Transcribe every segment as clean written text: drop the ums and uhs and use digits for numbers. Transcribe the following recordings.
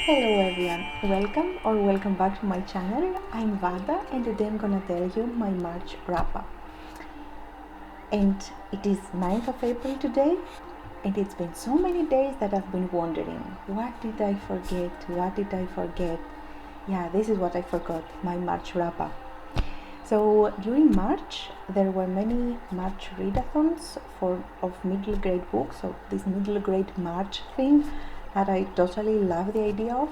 Hello everyone, welcome back to my channel. I'm Vada and today I'm gonna tell you my March wrap up. And it is 9th of April today, and it's been so many days that I've been wondering, what did I forget? Yeah, this is what I forgot, my March wrap up. So during March there were many March readathons of middle grade books, so this middle grade March thing that I totally love the idea of,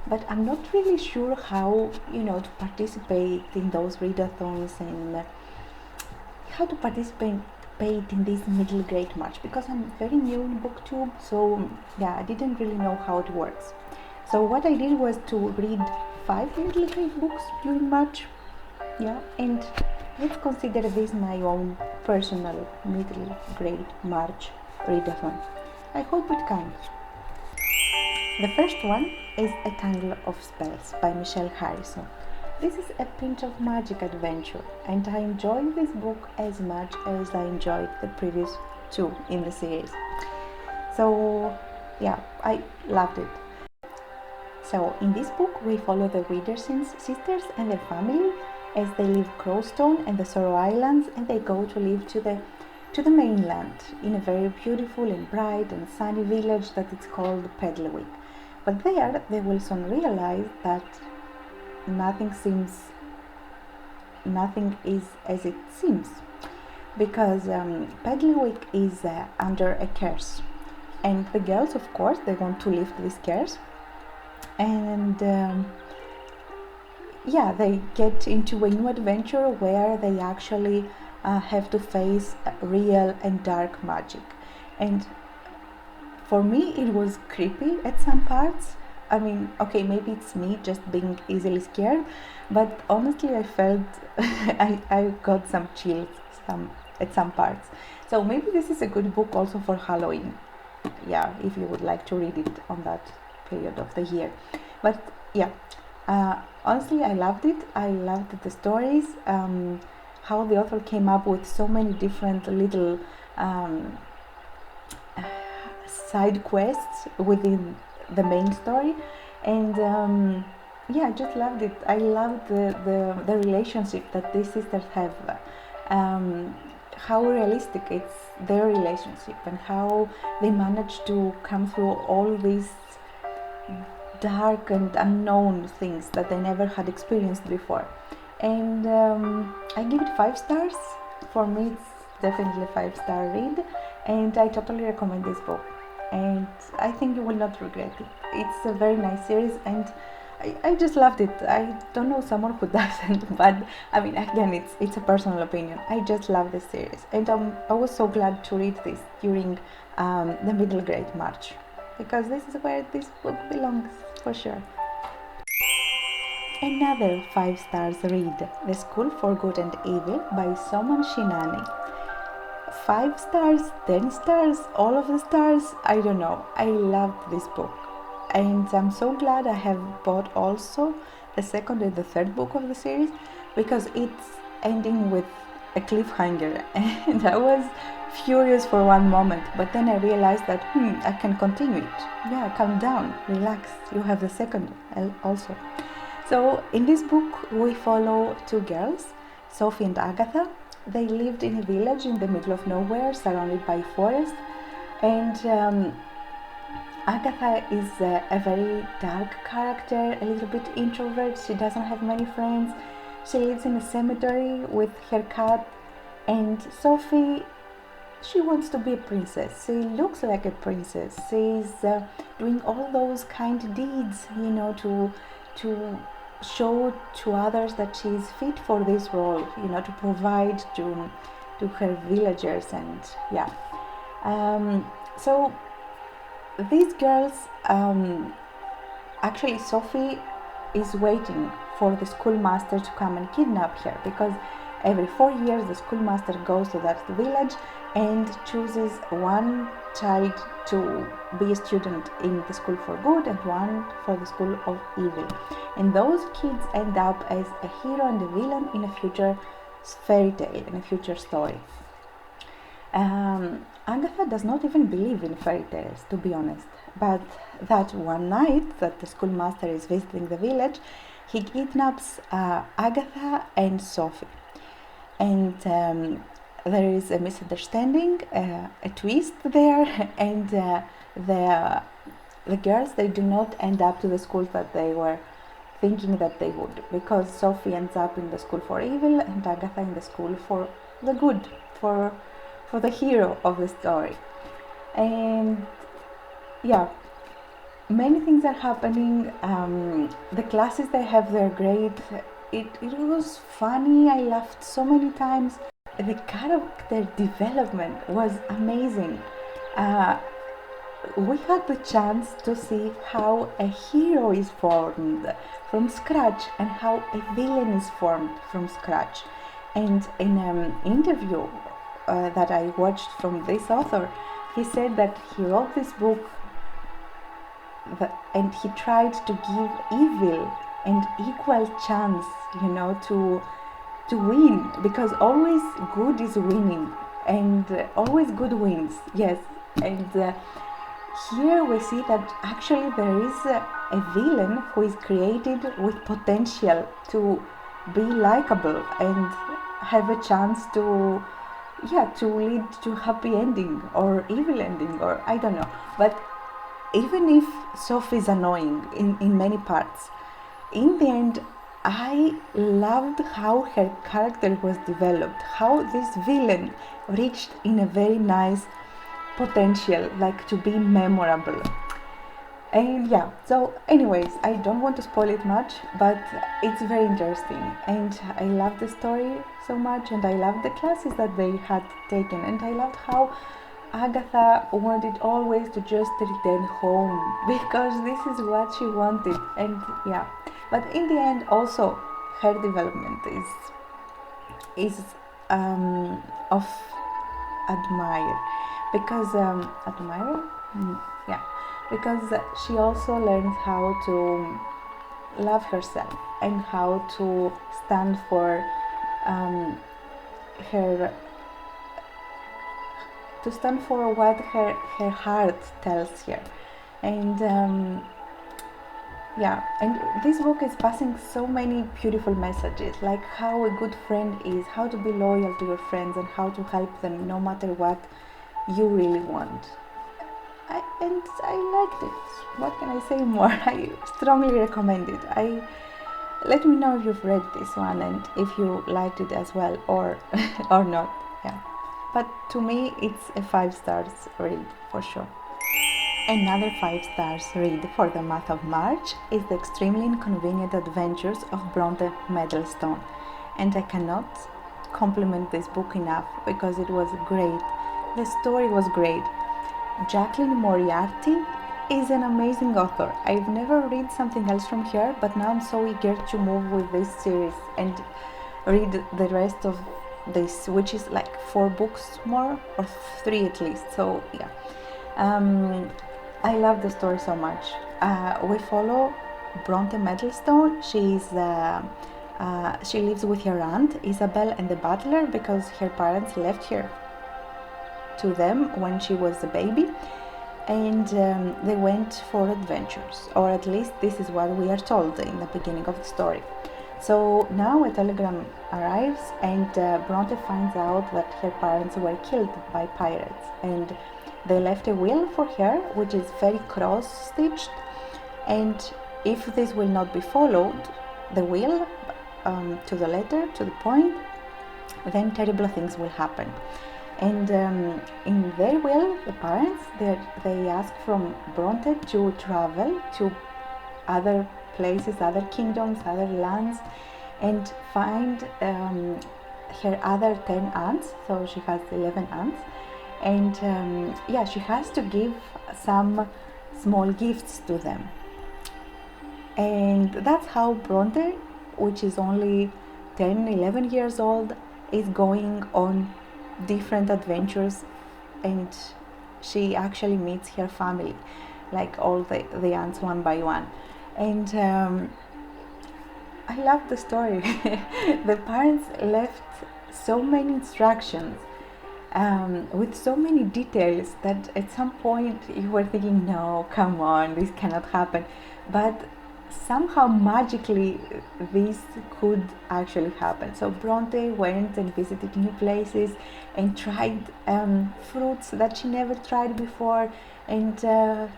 but I'm not really sure how to participate in those readathons and how to participate in this middle grade March, because I'm very new in booktube, so yeah, I didn't really know how it works. So what I did was to read 5 middle grade books during March. Yeah, and let's consider this my own personal middle grade March readathon. I hope it counts. The first one is A Tangle of Spells by Michelle Harrison. This is a pinch of magic adventure, and I enjoyed this book as much as I enjoyed the previous 2 in the series. So yeah, I loved it. So in this book we follow the Witherspoon sisters and their family as they leave Crowstone and the Sorrow Islands, and they go to live to the mainland in a very beautiful and bright and sunny village that is called Pedlewick. But there they will soon realize that nothing is as it seems, because Pedlewick is under a curse, and the girls, of course, they want to lift this curse, and yeah, they get into a new adventure where they actually have to face real and dark magic. And for me it was creepy at some parts. I mean, okay, maybe it's me just being easily scared, but honestly I felt I got some chills at some parts. So maybe this is a good book also for Halloween, yeah, if you would like to read it on that period of the year. But yeah, honestly I loved it. I loved the stories, how the author came up with so many different little side quests within the main story, and yeah, I just loved it. I loved the relationship that these sisters have, how realistic it's their relationship, and how they manage to come through all these dark and unknown things that they never had experienced before. And I give it 5 stars. For me it's definitely a 5-star read, and I totally recommend this book, and I think you will not regret it. It's a very nice series, and I just loved it. I don't know someone who doesn't, but I mean, again, it's a personal opinion. I just love this series, and I was so glad to read this during the middle grade March, because this is where this book belongs for sure. Another 5 stars read, The School for Good and Evil by Soman Shannon. 5 stars, 10 stars, all of the stars, I don't know. I loved this book, and I'm so glad I have bought also the second and the third book of the series, because it's ending with a cliffhanger and I was furious for one moment, but then I realized that I can continue it. Yeah, calm down, relax, you have the second also. So in this book we follow 2 girls, Sophie and Agatha. They lived in a village in the middle of nowhere, surrounded by forest, and Agatha is a very dark character, a little bit introvert. She doesn't have many friends. She lives in a cemetery with her cat. And Sophie, she wants to be a princess. She looks like a princess. She's doing all those kind deeds, to show to others that she is fit for this role, to provide to her villagers, and yeah. So these girls, actually Sophie is waiting for the schoolmaster to come and kidnap her, because every 4 years the schoolmaster goes to that village and chooses one child to be a student in the school for good and one for the school of evil, and those kids end up as a hero and a villain in a future fairy tale, in a future story. Agatha does not even believe in fairy tales, to be honest. but that one night that the schoolmaster is visiting the village, he kidnaps Agatha and Sophie. And there is a misunderstanding, a twist there, and the girls, they do not end up to the school that they were thinking that they would, because Sophie ends up in the school for evil and Agatha in the school for the good, for the hero of the story. And yeah, many things are happening. The classes they have, they're great. It was funny. I laughed so many times. The character development was amazing. We had the chance to see how a hero is formed from scratch and how a villain is formed from scratch. And in an interview that I watched from this author, he said that he wrote this book and he tried to give evil an equal chance, to win, because always good is winning and always good wins. Yes, and here we see that actually there is a villain who is created with potential to be likable and have a chance to lead to happy ending or evil ending, or I don't know. But even if Sophie is annoying in many parts, in the end I loved how her character was developed, how this villain reached in a very nice potential, like to be memorable. And yeah, so anyways, I don't want to spoil it much, but it's very interesting, and I love the story so much, and I love the classes that they had taken, and I loved how Agatha wanted always to just return home because this is what she wanted. And yeah, but in the end also her development is of admire, because because she also learns how to love herself and how to stand for what her heart tells her. And and this book is passing so many beautiful messages, like how a good friend is, how to be loyal to your friends and how to help them no matter what you really want. And I liked it. What can I say more? I strongly recommend it. Let me know if you've read this one and if you liked it as well, or or not. Yeah, but to me it's a 5 stars read for sure. Another 5 stars read for the month of March is The Extremely Inconvenient Adventures of Bronte Medalstone, and I cannot compliment this book enough because it was great. The story was great. Jaclyn Moriarty is an amazing author. I've never read something else from her, but now I'm so eager to move with this series and read the rest of this, which is like 4 books more, or 3 at least. So yeah, I love the story so much. We follow Bronte Medalstone. She lives with her aunt Isabel and the butler because her parents left her to them when she was a baby, and they went for adventures, or at least this is what we are told in the beginning of the story. So now a telegram arrives, and Bronte finds out that her parents were killed by pirates, and they left a will for her which is very cross-stitched, and if this will not be followed, the will to the letter, to the point, then terrible things will happen. And in their will, the parents, they ask from Bronte to travel to other places, other kingdoms, other lands, and find her other 10 aunts. So she has 11 aunts, and she has to give some small gifts to them. And that's how Bronte, which is only 10, 11 years old, is going on different adventures, and she actually meets her family, like all the aunts one by one. And I love the story. The parents left so many instructions with so many details that at some point you were thinking, no, come on, this cannot happen. But somehow magically this could actually happen. So Bronte went and visited new places and tried fruits that she never tried before, and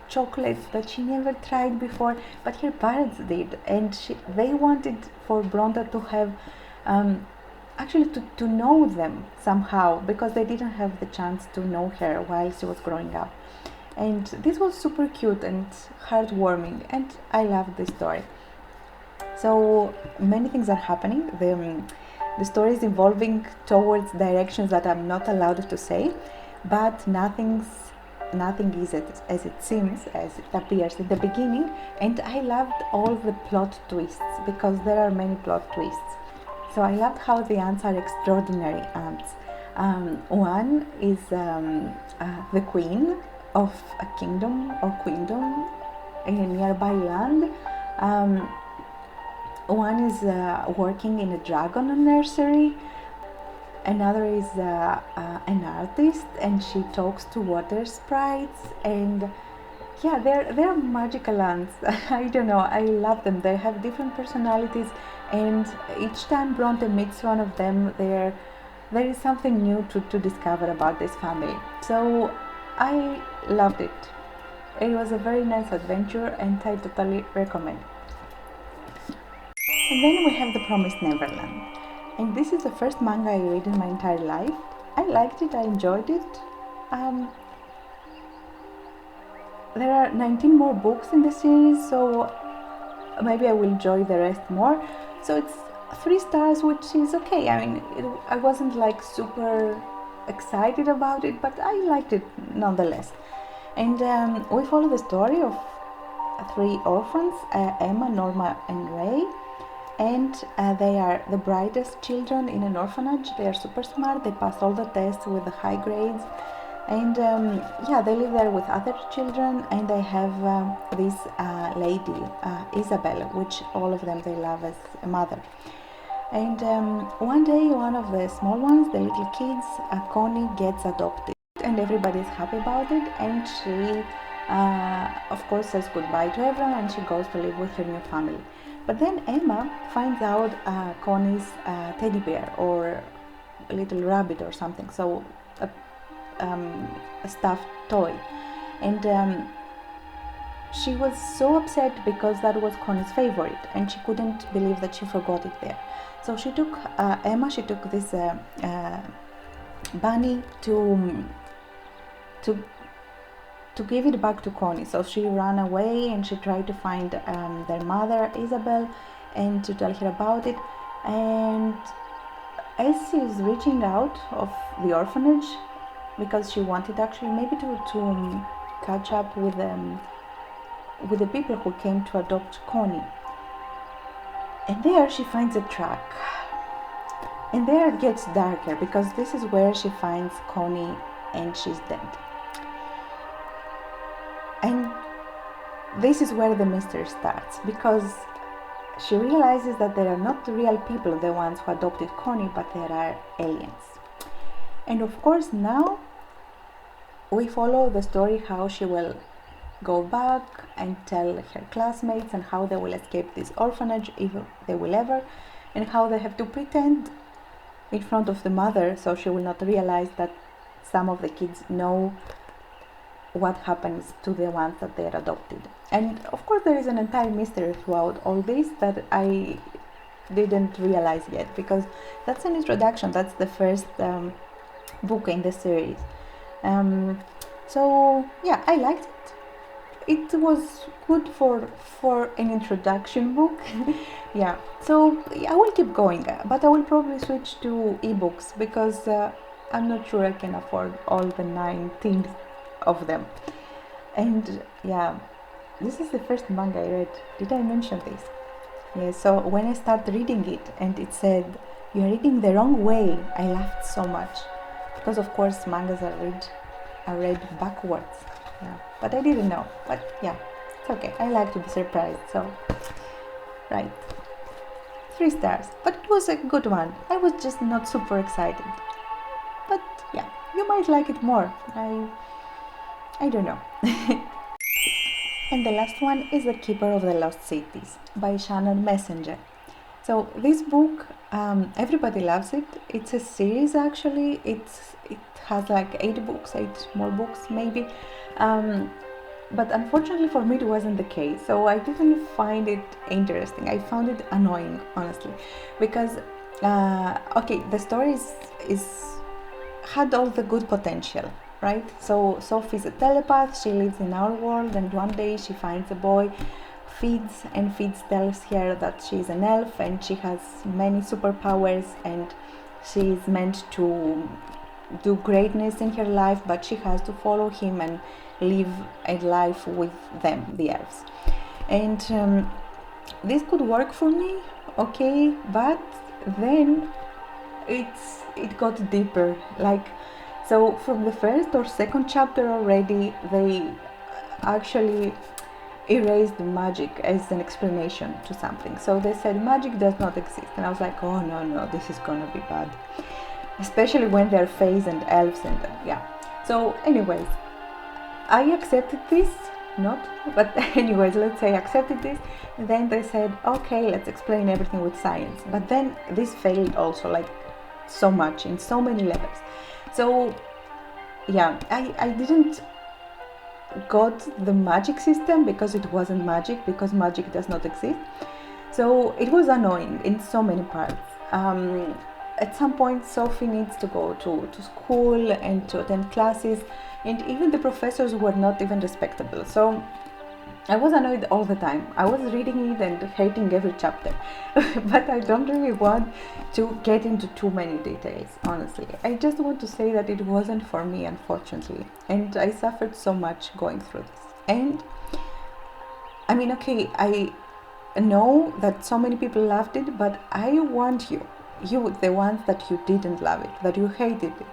chocolates that she never tried before, but her parents did, and they wanted for Bronte to have actually to know them somehow, because they didn't have the chance to know her while she was growing up. And this was super cute and heartwarming, and I loved this story. So many things are happening. The story is evolving towards directions that I'm not allowed to say, but nothing is as it seems, as it appears at the beginning. And I loved all the plot twists, because there are many plot twists. So I loved how the ants are extraordinary ants. One is the queen of a kingdom or queendom in a nearby land. One is working in a dragon nursery. Another is an artist, and she talks to water sprites. And yeah, they're magical ants. I don't know, I love them. They have different personalities, and each time Bronte meets one of them, there is something new to discover about this family. So I loved it. It was a very nice adventure, and I totally recommend. And then we have the Promise Neverland. And this is the first manga I read in my entire life. I liked it, I enjoyed it. There are 19 more books in the series, so maybe I will enjoy the rest more. So it's 3 stars, which is okay. I mean, I wasn't like super excited about it, but I liked it nonetheless. And we follow the story of 3 orphans, Emma, Norma and Ray. And they are the brightest children in an orphanage. They are super smart, they pass all the tests with the high grades. And yeah, they live there with other children, and they have this lady, Isabel, which all of them they love as a mother. And one day, one of the small ones, the little kids, Connie, gets adopted, and everybody is happy about it. And she, of course, says goodbye to everyone, and she goes to live with her new family. But then Emma finds out Connie's teddy bear, or a little rabbit or something, so a stuffed toy. And she was so upset because that was Connie's favorite, and she couldn't believe that she forgot it there. So she took she took this bunny to give it back to Connie. So she ran away, and she tried to find their mother, Isabel, and to tell her about it. And as she is reaching out of the orphanage, because she wanted actually maybe to catch up with the people who came to adopt Connie. And there she finds a track. And there it gets darker, because this is where she finds Connie, and she's dead. And this is where the mystery starts, because she realizes that there are not real people, the ones who adopted Connie, but there are aliens. And of course now we follow the story, how she will go back and tell her classmates, and how they will escape this orphanage, if they will ever, and how they have to pretend in front of the mother so she will not realize that some of the kids know what happens to the ones that they are adopted. And of course there is an entire mystery throughout all this that I didn't realize yet, because that's an introduction, that's the first book in the series. So yeah, I liked it. It was good for an introduction book. Yeah, so I will keep going, but I will probably switch to ebooks, because I'm not sure I can afford all the 19 of them. And yeah, this is the first manga I read. Did I mention this? Yeah, so when I started reading it and it said, "You're reading the wrong way," I laughed so much, because of course mangas are read backwards. Yeah, but I didn't know. But yeah, it's okay. I like to be surprised. So right, 3 stars. But it was a good one. I was just not super excited. but yeah, you might like it more. I don't know. And the last one is The Keeper of the Lost Cities by Shannon Messenger. So this book, everybody loves it. It's a series actually. It has like 8 books, 8 small books maybe. But unfortunately for me it wasn't the case. So I didn't find it interesting. I found it annoying, honestly, because okay, the story had all the good potential, right? So Sophie's a telepath, she lives in our world, and one day she finds a boy, feeds, tells her that she's an elf and she has many superpowers and she is meant to do greatness in her life, but she has to follow him and live a life with them, the elves. And this could work for me, okay, but then it got deeper. Like, so from the first or second chapter already, they actually erased magic as an explanation to something. So they said magic does not exist, and I was like, oh no, this is gonna be bad, especially when they're fays and elves and yeah. So anyways, I accepted this, but anyways, let's say I accepted this, and then they said, okay, let's explain everything with science. But then this failed also, like so much in so many levels. So yeah, I didn't got the magic system because it wasn't magic, because magic does not exist. So it was annoying in so many parts. At some point Sophie needs to go to school and to attend classes, and even the professors were not even respectable. So I was annoyed all the time. I was reading it and hating every chapter. But I don't really want to get into too many details, honestly. I just want to say that it wasn't for me, unfortunately. And I suffered so much going through this. And I mean, okay, I know that so many people loved it, but I want you, the ones that you didn't love it, that you hated it,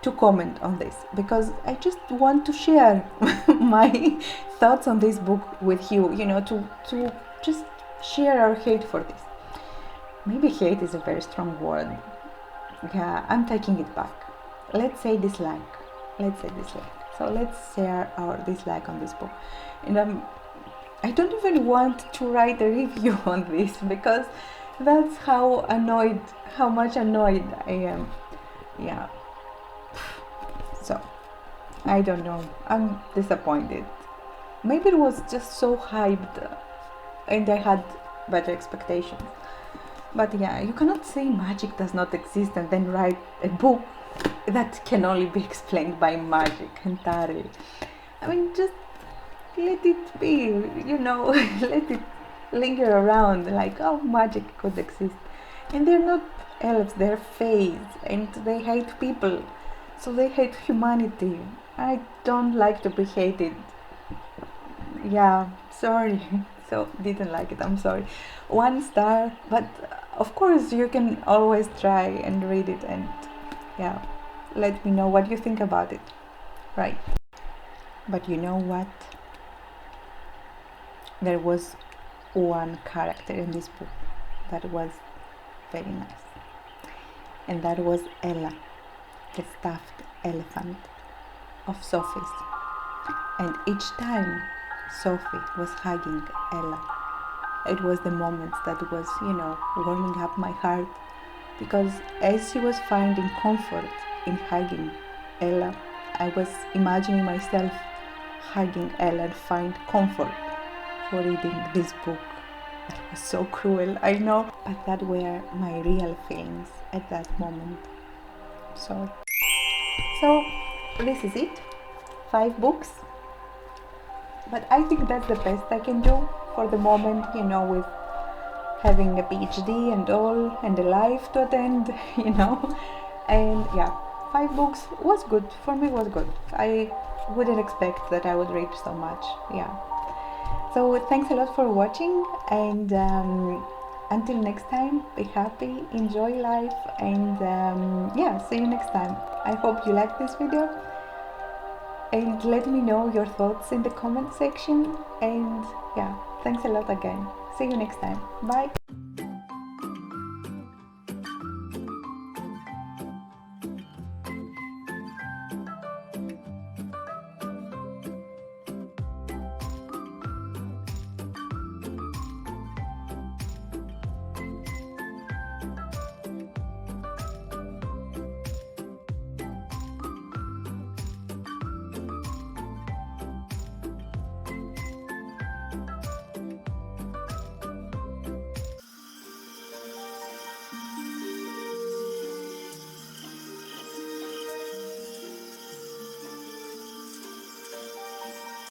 to comment on this, because I just want to share my thoughts on this book with you, to just share our hate for this. Maybe hate is a very strong word. Yeah, I'm taking it back. Let's say dislike. So let's share our dislike on this book. And I don't even want to write a review on this, because that's how much annoyed I am. Yeah. So, I don't know, I'm disappointed. Maybe it was just so hyped and I had better expectations. But yeah, you cannot say magic does not exist and then write a book that can only be explained by magic entirely. I mean, just let it be, let it linger around, like, oh, magic could exist. And they're not elves, they're fays, and they hate people. So they hate humanity. I don't like to be hated. Yeah, sorry. So didn't like it, I'm sorry. 1 star, but of course you can always try and read it and yeah, let me know what you think about it. Right. But you know what? There was one character in this book that was very nice. And that was Ella, the stuffed elephant of Sophie's. And each time Sophie was hugging Ella, it was the moment that was, warming up my heart, because as she was finding comfort in hugging Ella, I was imagining myself hugging Ella and find comfort for reading this book. That was so cruel, I know, but that were my real feelings at that moment. So this is it, 5 books, but I think that's the best I can do for the moment, with having a PhD and all, and a life to attend, and yeah, 5 books was good, for me was good. I wouldn't expect that I would read so much, yeah. So thanks a lot for watching, and until next time, be happy, enjoy life, and yeah, see you next time. I hope you liked this video, and let me know your thoughts in the comment section, and yeah, thanks a lot again. See you next time. Bye.